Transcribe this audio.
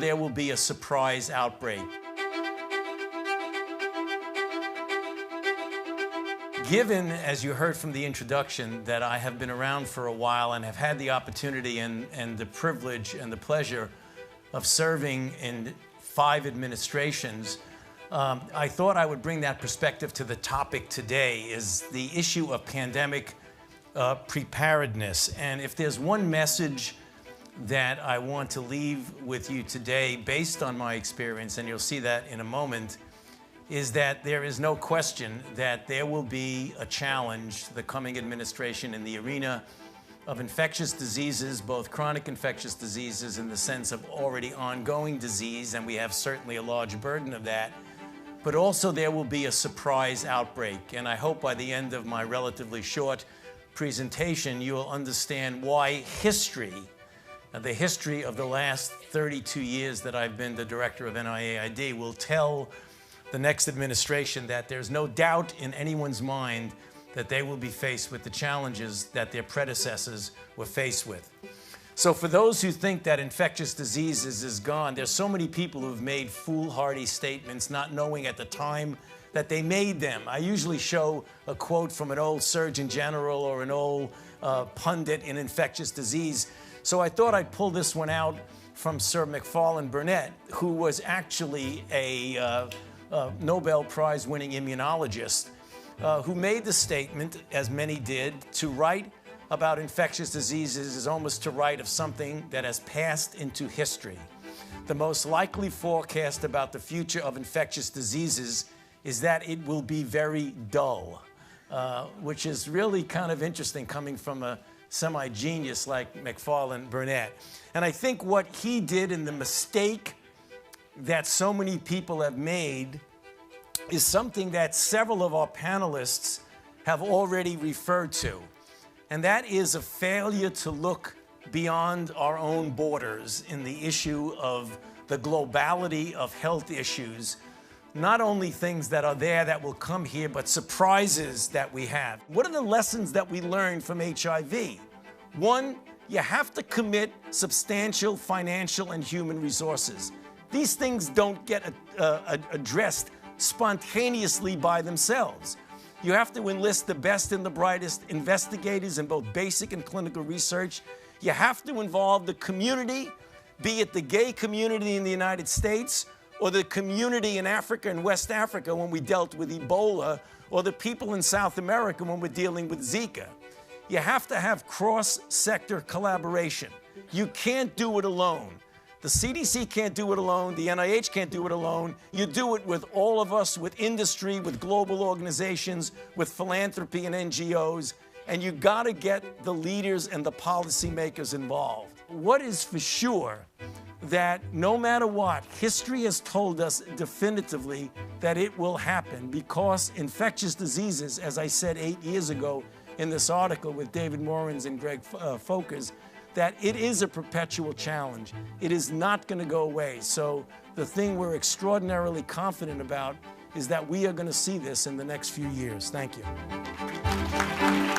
there will be a surprise outbreak. Given, as you heard from the introduction, that I have been around for a while and have had the opportunity and the privilege and the pleasure of serving in 5 administrations, I thought I would bring that perspective to the topic today, is the issue of pandemic preparedness. And if there's one message that I want to leave with you today based on my experience, and you'll see that in a moment, is that there is no question that there will be a challenge to the coming administration in the arena of infectious diseases, both chronic infectious diseases in the sense of already ongoing disease, and we have certainly a large burden of that, but also there will be a surprise outbreak. And I hope by the end of my relatively short presentation, you will understand why history, the history of the last 32 years that I've been the director of NIAID, will tell the next administration that there's no doubt in anyone's mind that they will be faced with the challenges that their predecessors were faced with. So for those who think that infectious diseases is gone, there's so many people who've made foolhardy statements not knowing at the time that they made them. I usually show a quote from an old Surgeon General or an old pundit in infectious disease. So I thought I'd pull this one out from Sir Macfarlane Burnet, who was actually a Nobel Prize winning immunologist, who made the statement, as many did, to write about infectious diseases is almost to write of something that has passed into history. The most likely forecast about the future of infectious diseases is that it will be very dull, which is really kind of interesting coming from a semi-genius like Macfarlane Burnet. And I think what he did, and the mistake that so many people have made, is something that several of our panelists have already referred to. And that is a failure to look beyond our own borders in the issue of the globality of health issues. Not only things that are there that will come here, but surprises that we have. What are the lessons that we learned from HIV? One, you have to commit substantial financial and human resources. These things don't get addressed spontaneously by themselves. You have to enlist the best and the brightest investigators in both basic and clinical research. You have to involve the community, be it the gay community in the United States, or the community in Africa and West Africa when we dealt with Ebola, or the people in South America when we're dealing with Zika. You have to have cross-sector collaboration. You can't do it alone. The CDC can't do it alone. The NIH can't do it alone. You do it with all of us, with industry, with global organizations, with philanthropy and NGOs, and you gotta get the leaders and the policymakers involved. What is for sure, that no matter what, history has told us definitively that it will happen, because infectious diseases, as I said 8 years ago in this article with David Morins and Greg Folkers, that it is a perpetual challenge. It is not going to go away. So the thing we're extraordinarily confident about is that we are going to see this in the next few years. Thank you.